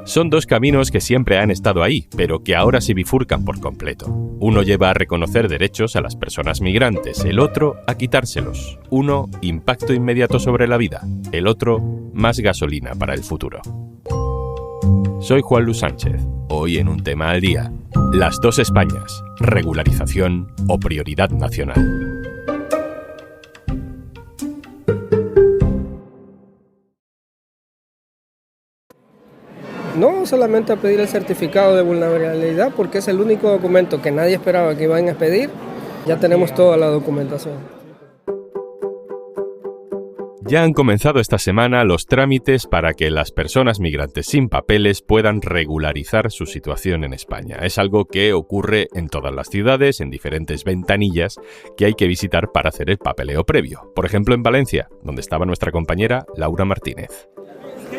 Son dos caminos que siempre han estado ahí, pero que ahora se bifurcan por completo. Uno lleva a reconocer derechos a las personas migrantes, el otro a quitárselos. Uno, impacto inmediato sobre la vida, el otro, más gasolina para el futuro. Soy Juan Luis Sánchez. Hoy en Un Tema al Día. Las dos Españas, regularización o prioridad nacional. No solamente a pedir el certificado de vulnerabilidad, porque es el único documento que nadie esperaba que iban a pedir. Ya tenemos toda la documentación. Ya han comenzado esta semana los trámites para que las personas migrantes sin papeles puedan regularizar su situación en España. Es algo que ocurre en todas las ciudades, en diferentes ventanillas que hay que visitar para hacer el papeleo previo. Por ejemplo, en Valencia, donde estaba nuestra compañera Laura Martínez.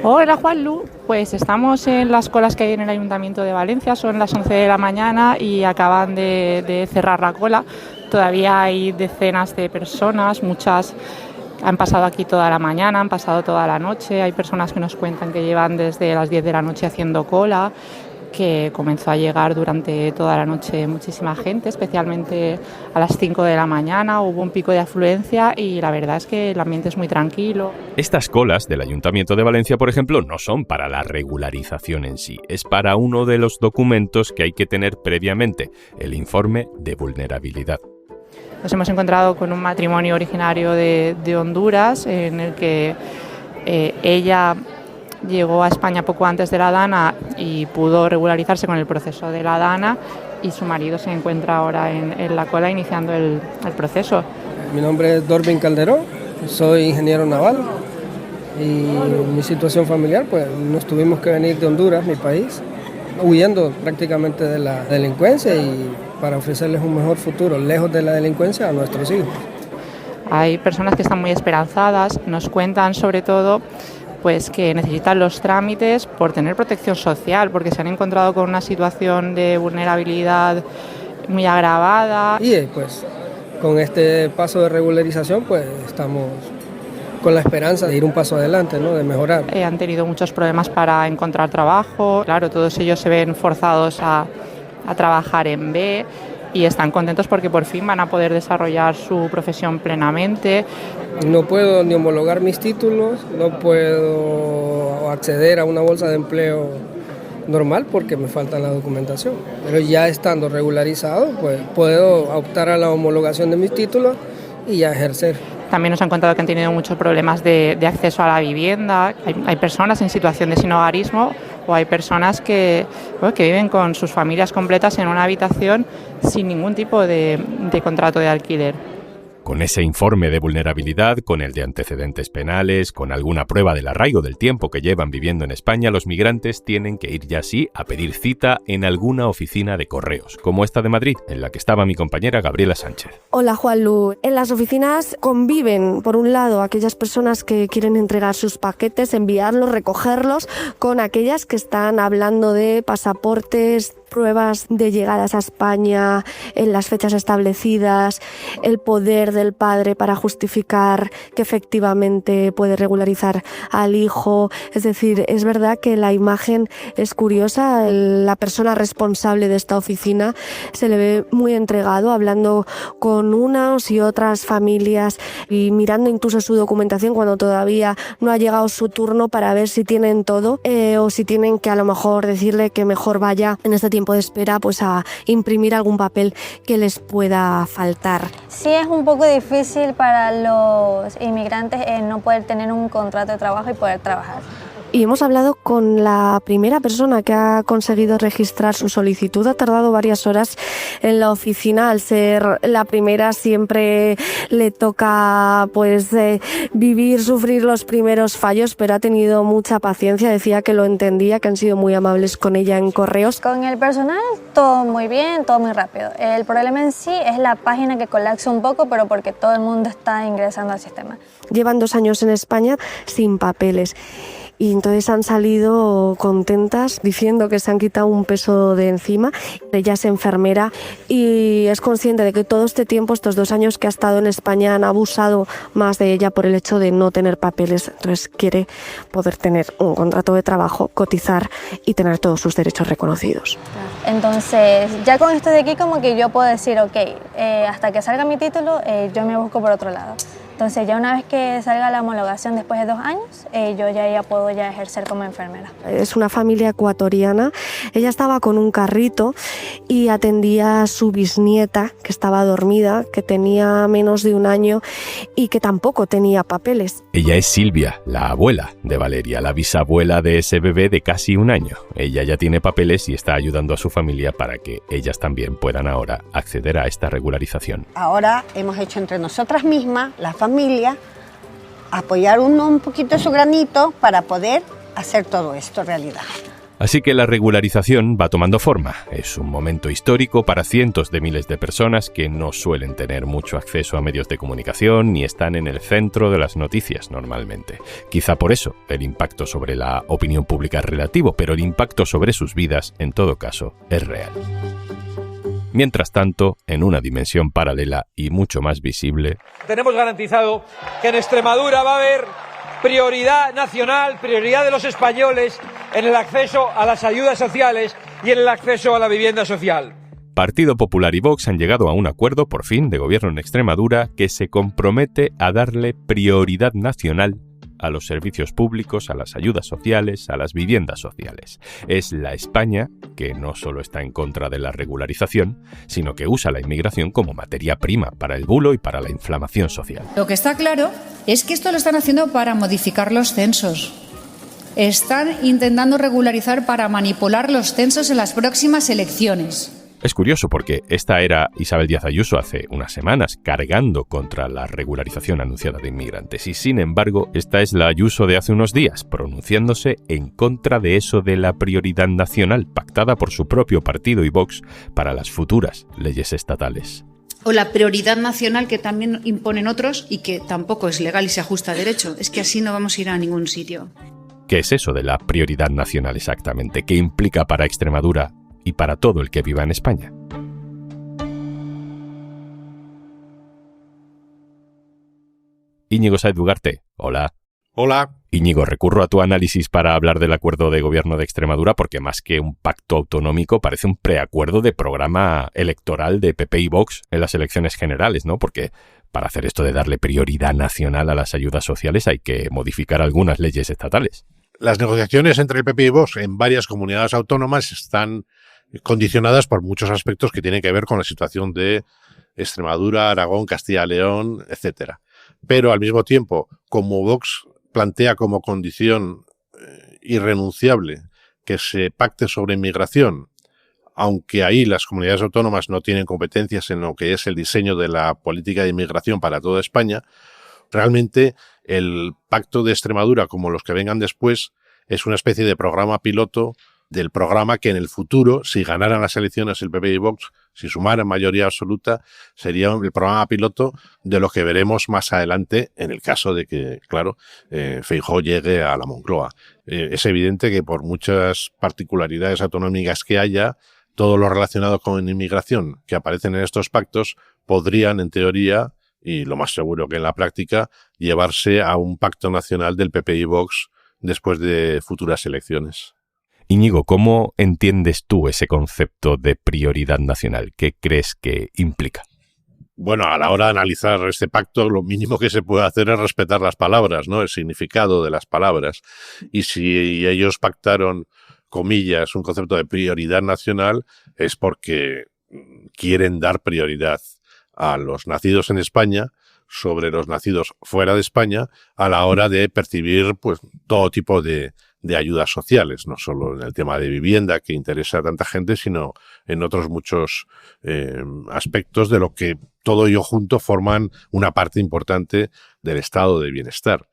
Hola Juanlu, pues estamos en las colas que hay en el Ayuntamiento de Valencia, son las 11 de la mañana y acaban de cerrar la cola. Todavía hay decenas de personas, muchas han pasado aquí toda la mañana, han pasado toda la noche, hay personas que nos cuentan que llevan desde las 10 de la noche haciendo cola, que comenzó a llegar durante toda la noche muchísima gente, especialmente a las 5 de la mañana, hubo un pico de afluencia y la verdad es que el ambiente es muy tranquilo. Estas colas del Ayuntamiento de Valencia, por ejemplo, no son para la regularización en sí, es para uno de los documentos que hay que tener previamente, el informe de vulnerabilidad. Nos hemos encontrado con un matrimonio originario de Honduras en el que ella llegó a España poco antes de la DANA y pudo regularizarse con el proceso de la DANA y su marido se encuentra ahora en la cola iniciando el proceso. Mi nombre es Dorvin Calderón, soy ingeniero naval y mi situación familiar, pues nos tuvimos que venir de Honduras, mi país, huyendo prácticamente de la delincuencia y para ofrecerles un mejor futuro, lejos de la delincuencia, a nuestros hijos. Hay personas que están muy esperanzadas, nos cuentan sobre todo pues que necesitan los trámites por tener protección social, porque se han encontrado con una situación de vulnerabilidad muy agravada. Y pues con este paso de regularización pues estamos con la esperanza de ir un paso adelante, ¿no? De mejorar. Han tenido muchos problemas para encontrar trabajo, claro, todos ellos se ven forzados a trabajar en B y están contentos porque por fin van a poder desarrollar su profesión plenamente. No puedo ni homologar mis títulos, no puedo acceder a una bolsa de empleo normal porque me falta la documentación. Pero ya estando regularizado, pues puedo optar a la homologación de mis títulos y ya ejercer. También nos han contado que han tenido muchos problemas de acceso a la vivienda. Hay personas en situación de sinhogarismo o hay personas que viven con sus familias completas en una habitación sin ningún tipo de contrato de alquiler. Con ese informe de vulnerabilidad, con el de antecedentes penales, con alguna prueba del arraigo del tiempo que llevan viviendo en España, los migrantes tienen que ir ya sí a pedir cita en alguna oficina de correos, como esta de Madrid, en la que estaba mi compañera Gabriela Sánchez. Hola Juanlu, en las oficinas conviven, por un lado, aquellas personas que quieren entregar sus paquetes, enviarlos, recogerlos, con aquellas que están hablando de pasaportes, pruebas de llegadas a España en las fechas establecidas, el poder del padre para justificar que efectivamente puede regularizar al hijo. Es decir, es verdad que la imagen es curiosa. La persona responsable de esta oficina se le ve muy entregado, hablando con unas y otras familias y mirando incluso su documentación cuando todavía no ha llegado su turno para ver si tienen todo o si tienen que a lo mejor decirle que mejor vaya en este tiempo de espera pues a imprimir algún papel que les pueda faltar. Sí, es un poco difícil para los inmigrantes no poder tener un contrato de trabajo y poder trabajar. Y hemos hablado con la primera persona que ha conseguido registrar su solicitud. Ha tardado varias horas en la oficina. Al ser la primera siempre le toca vivir, sufrir los primeros fallos, pero ha tenido mucha paciencia. Decía que lo entendía, que han sido muy amables con ella en correos. Con el personal todo muy bien, todo muy rápido. El problema en sí es la página que colapsa un poco, pero porque todo el mundo está ingresando al sistema. Llevan 2 años en España sin papeles. y entonces han salido contentas diciendo que se han quitado un peso de encima. Ella es enfermera y es consciente de que todo este tiempo, estos 2 años que ha estado en España, han abusado más de ella por el hecho de no tener papeles. Entonces quiere poder tener un contrato de trabajo, cotizar y tener todos sus derechos reconocidos. Entonces, ya con esto de aquí como que yo puedo decir, ok, hasta que salga mi título, yo me busco por otro lado. Entonces, ya una vez que salga la homologación después de 2 años, yo ya puedo ejercer como enfermera. Es una familia ecuatoriana. Ella estaba con un carrito y atendía a su bisnieta, que estaba dormida, que tenía menos de 1 año y que tampoco tenía papeles. Ella es Silvia, la abuela de Valeria, la bisabuela de ese bebé de casi 1 año. Ella ya tiene papeles y está ayudando a su familia para que ellas también puedan ahora acceder a esta regularización. Ahora hemos hecho entre nosotras mismas, la familia, apoyar un poquito su granito para poder hacer todo esto realidad. Así que la regularización va tomando forma. Es un momento histórico para cientos de miles de personas que no suelen tener mucho acceso a medios de comunicación ni están en el centro de las noticias normalmente. Quizá por eso el impacto sobre la opinión pública es relativo, pero el impacto sobre sus vidas, en todo caso, es real. Mientras tanto, en una dimensión paralela y mucho más visible, tenemos garantizado que en Extremadura va a haber prioridad nacional, prioridad de los españoles en el acceso a las ayudas sociales y en el acceso a la vivienda social. Partido Popular y Vox han llegado a un acuerdo, por fin, de gobierno en Extremadura que se compromete a darle prioridad nacional a los servicios públicos, a las ayudas sociales, a las viviendas sociales. Es la España que no solo está en contra de la regularización, sino que usa la inmigración como materia prima para el bulo y para la inflamación social. Lo que está claro es que esto lo están haciendo para modificar los censos. Están intentando regularizar para manipular los censos en las próximas elecciones. Es curioso porque esta era Isabel Díaz Ayuso hace unas semanas cargando contra la regularización anunciada de inmigrantes y sin embargo esta es la Ayuso de hace unos días pronunciándose en contra de eso de la prioridad nacional pactada por su propio partido y Vox para las futuras leyes estatales. O la prioridad nacional que también imponen otros y que tampoco es legal y se ajusta a derecho. Es que así no vamos a ir a ningún sitio. ¿Qué es eso de la prioridad nacional exactamente? ¿Qué implica para Extremadura y para todo el que viva en España? Íñigo Sáez Ugarte, hola. Hola. Íñigo, recurro a tu análisis para hablar del acuerdo de gobierno de Extremadura porque más que un pacto autonómico parece un preacuerdo de programa electoral de PP y Vox en las elecciones generales, ¿no? Porque para hacer esto de darle prioridad nacional a las ayudas sociales hay que modificar algunas leyes estatales. Las negociaciones entre el PP y Vox en varias comunidades autónomas están condicionadas por muchos aspectos que tienen que ver con la situación de Extremadura, Aragón, Castilla y León, etcétera. Pero al mismo tiempo, como Vox plantea como condición irrenunciable que se pacte sobre inmigración, aunque ahí las comunidades autónomas no tienen competencias en lo que es el diseño de la política de inmigración para toda España, realmente el pacto de Extremadura, como los que vengan después, es una especie de programa piloto del programa que en el futuro, si ganaran las elecciones el PP y Vox, si sumaran mayoría absoluta, sería el programa piloto de lo que veremos más adelante en el caso de que, claro, Feijóo llegue a la Moncloa. Es evidente que por muchas particularidades autonómicas que haya, todo lo relacionado con inmigración que aparecen en estos pactos podrían, en teoría, y lo más seguro que en la práctica, llevarse a un pacto nacional del PP y Vox después de futuras elecciones. Íñigo, ¿cómo entiendes tú ese concepto de prioridad nacional? ¿Qué crees que implica? Bueno, a la hora de analizar este pacto, lo mínimo que se puede hacer es respetar las palabras, ¿no? El significado de las palabras. Y si ellos pactaron, comillas, un concepto de prioridad nacional, es porque quieren dar prioridad a los nacidos en España sobre los nacidos fuera de España a la hora de percibir pues todo tipo de ayudas sociales, no solo en el tema de vivienda que interesa a tanta gente, sino en otros muchos aspectos de lo que todo ello junto forman una parte importante del estado de bienestar.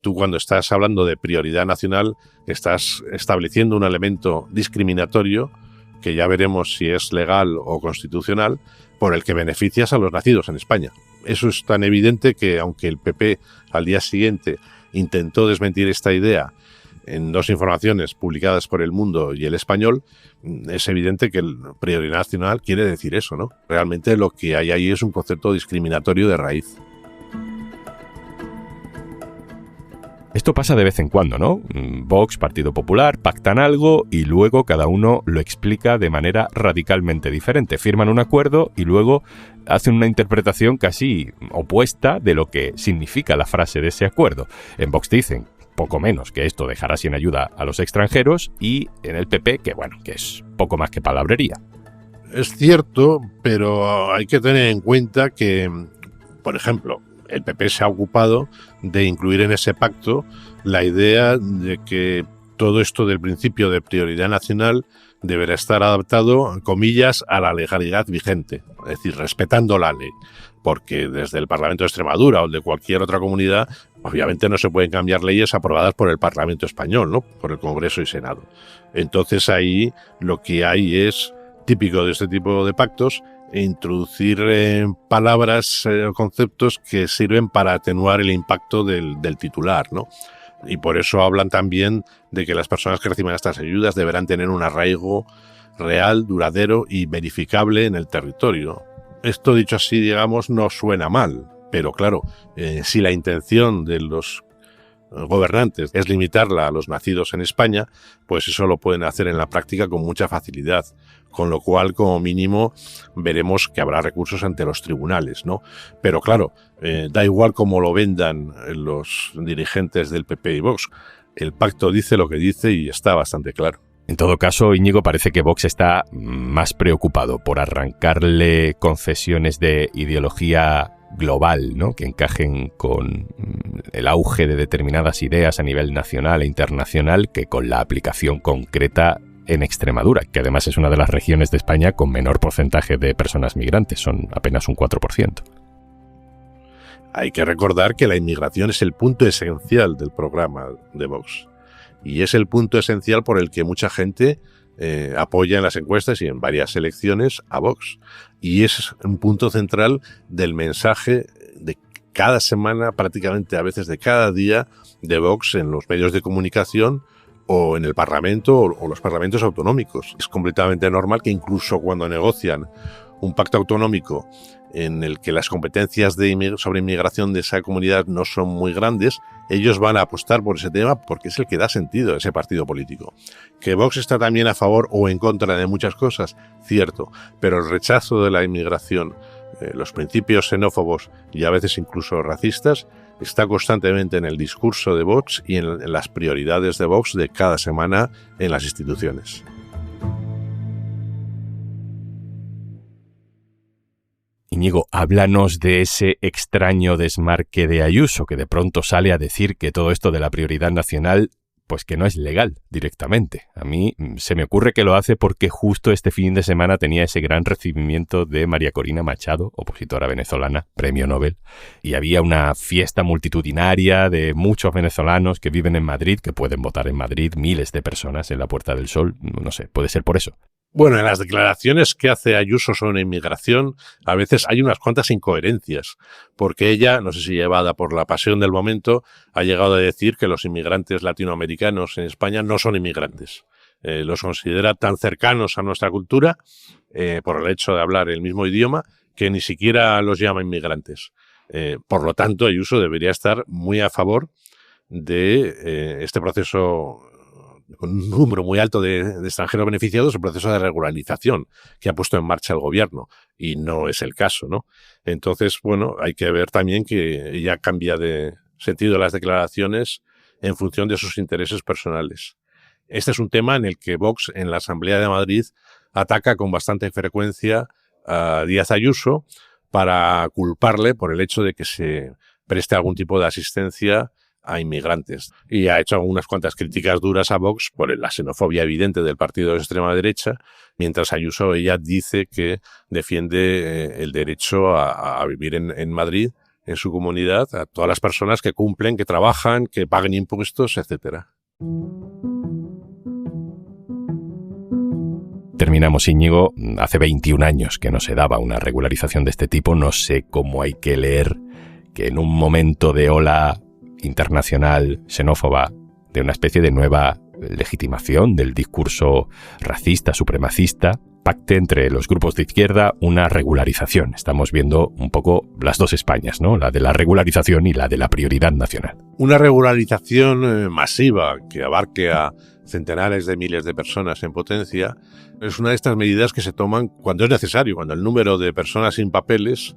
Tú cuando estás hablando de prioridad nacional estás estableciendo un elemento discriminatorio que ya veremos si es legal o constitucional, por el que beneficias a los nacidos en España. Eso es tan evidente que aunque el PP al día siguiente intentó desmentir esta idea en 2 informaciones publicadas por El Mundo y El Español, es evidente que el prioridad nacional quiere decir eso, ¿no? Realmente lo que hay ahí es un concepto discriminatorio de raíz. Esto pasa de vez en cuando, ¿no? Vox, Partido Popular, pactan algo y luego cada uno lo explica de manera radicalmente diferente. Firman un acuerdo y luego hacen una interpretación casi opuesta de lo que significa la frase de ese acuerdo. En Vox dicen poco menos que esto dejará sin ayuda a los extranjeros, y en el PP que es poco más que palabrería. Es cierto, pero hay que tener en cuenta que, por ejemplo, el PP se ha ocupado de incluir en ese pacto la idea de que todo esto del principio de prioridad nacional deberá estar adaptado, comillas, a la legalidad vigente, es decir, respetando la ley, porque desde el Parlamento de Extremadura o de cualquier otra comunidad, obviamente no se pueden cambiar leyes aprobadas por el Parlamento español, ¿no? Por el Congreso y Senado. Entonces ahí lo que hay es, típico de este tipo de pactos, introducir palabras o conceptos que sirven para atenuar el impacto del titular, ¿no? Y por eso hablan también de que las personas que reciben estas ayudas deberán tener un arraigo real, duradero y verificable en el territorio. Esto, dicho así, digamos, no suena mal, pero claro, si la intención de los gobernantes es limitarla a los nacidos en España, pues eso lo pueden hacer en la práctica con mucha facilidad, con lo cual, como mínimo, veremos que habrá recursos ante los tribunales, ¿no? Pero claro, da igual cómo lo vendan los dirigentes del PP y Vox, el pacto dice lo que dice y está bastante claro. En todo caso, Íñigo, parece que Vox está más preocupado por arrancarle concesiones de ideología global, ¿no?, que encajen con el auge de determinadas ideas a nivel nacional e internacional, que con la aplicación concreta en Extremadura, que además es una de las regiones de España con menor porcentaje de personas migrantes, son apenas un 4%. Hay que recordar que la inmigración es el punto esencial del programa de Vox, y es el punto esencial por el que mucha gente apoya en las encuestas y en varias elecciones a Vox. Y es un punto central del mensaje de cada semana, prácticamente a veces de cada día, de Vox en los medios de comunicación o en el Parlamento o los parlamentos autonómicos. Es completamente normal que incluso cuando negocian un pacto autonómico en el que las competencias sobre inmigración de esa comunidad no son muy grandes, ellos van a apostar por ese tema porque es el que da sentido a ese partido político. Que Vox está también a favor o en contra de muchas cosas, cierto, pero el rechazo de la inmigración, los principios xenófobos y a veces incluso racistas, está constantemente en el discurso de Vox y en las prioridades de Vox de cada semana en las instituciones. Íñigo, háblanos de ese extraño desmarque de Ayuso, que de pronto sale a decir que todo esto de la prioridad nacional, pues que no es legal directamente. A mí se me ocurre que lo hace porque justo este fin de semana tenía ese gran recibimiento de María Corina Machado, opositora venezolana, premio Nobel, y había una fiesta multitudinaria de muchos venezolanos que viven en Madrid, que pueden votar en Madrid, miles de personas en la Puerta del Sol, no sé, puede ser por eso. Bueno, en las declaraciones que hace Ayuso sobre inmigración, a veces hay unas cuantas incoherencias, porque ella, no sé si llevada por la pasión del momento, ha llegado a decir que los inmigrantes latinoamericanos en España no son inmigrantes. Los considera tan cercanos a nuestra cultura, por el hecho de hablar el mismo idioma, que ni siquiera los llama inmigrantes. Por lo tanto, Ayuso debería estar muy a favor de este proceso, con un número muy alto de extranjeros beneficiados, el proceso de regularización que ha puesto en marcha el gobierno, y no es el caso, ¿no? Entonces, bueno, hay que ver también que ella cambia de sentido las declaraciones en función de sus intereses personales. Este es un tema en el que Vox, en la Asamblea de Madrid, ataca con bastante frecuencia a Díaz Ayuso para culparle por el hecho de que se preste algún tipo de asistencia a inmigrantes, y ha hecho unas cuantas críticas duras a Vox por la xenofobia evidente del partido de extrema derecha, mientras Ayuso, ella dice que defiende el derecho a vivir en Madrid, en su comunidad, a todas las personas que cumplen, que trabajan, que paguen impuestos, etcétera. Terminamos, Íñigo. Hace 21 años que no se daba una regularización de este tipo. No sé cómo hay que leer que en un momento de ola internacional xenófoba de una especie de nueva legitimación del discurso racista, supremacista, pacte entre los grupos de izquierda una regularización. Estamos viendo un poco las dos Españas, ¿no? La de la regularización y la de la prioridad nacional. Una regularización masiva que abarque a centenares de miles de personas en potencia es una de estas medidas que se toman cuando es necesario, cuando el número de personas sin papeles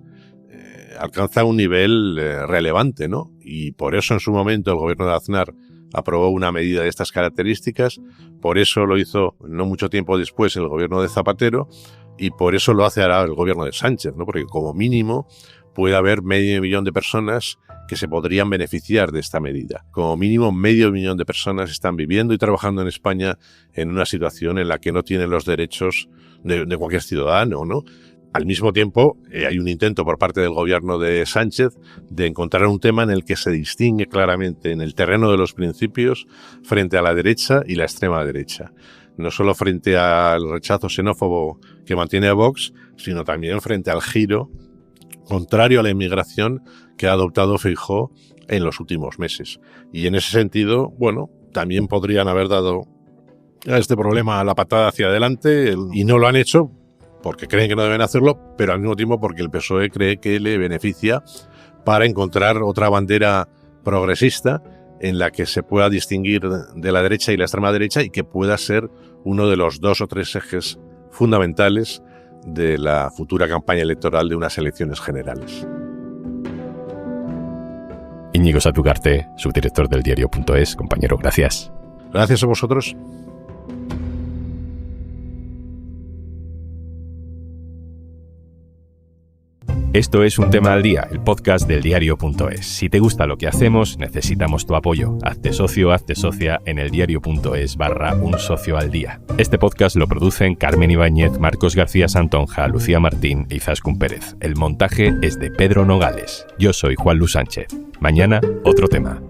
alcanza un nivel relevante, ¿no? Y por eso en su momento el gobierno de Aznar aprobó una medida de estas características, por eso lo hizo no mucho tiempo después el gobierno de Zapatero y por eso lo hace ahora el gobierno de Sánchez, ¿no? Porque como mínimo puede haber 500.000 de personas que se podrían beneficiar de esta medida. Como mínimo 500.000 de personas están viviendo y trabajando en España en una situación en la que no tienen los derechos de cualquier ciudadano, ¿no? Al mismo tiempo, hay un intento por parte del gobierno de Sánchez de encontrar un tema en el que se distingue claramente en el terreno de los principios frente a la derecha y la extrema derecha. No solo frente al rechazo xenófobo que mantiene a Vox, sino también frente al giro contrario a la inmigración que ha adoptado Feijóo en los últimos meses. Y en ese sentido, bueno, también podrían haber dado a este problema la patada hacia adelante y no lo han hecho porque creen que no deben hacerlo, pero al mismo tiempo porque el PSOE cree que le beneficia para encontrar otra bandera progresista en la que se pueda distinguir de la derecha y la extrema derecha y que pueda ser uno de los 2 o 3 ejes fundamentales de la futura campaña electoral de unas elecciones generales. Íñigo Satugarte, subdirector del diario.es, compañero, gracias. Gracias a vosotros. Esto es Un Tema al Día, el podcast del diario.es. Si te gusta lo que hacemos, necesitamos tu apoyo. Hazte socio, hazte socia en eldiario.es/un socio al día. Este podcast lo producen Carmen Ibáñez, Marcos García Santonja, Lucía Martín e Izaskun Pérez. El montaje es de Pedro Nogales. Yo soy Juan Luis Sánchez. Mañana, otro tema.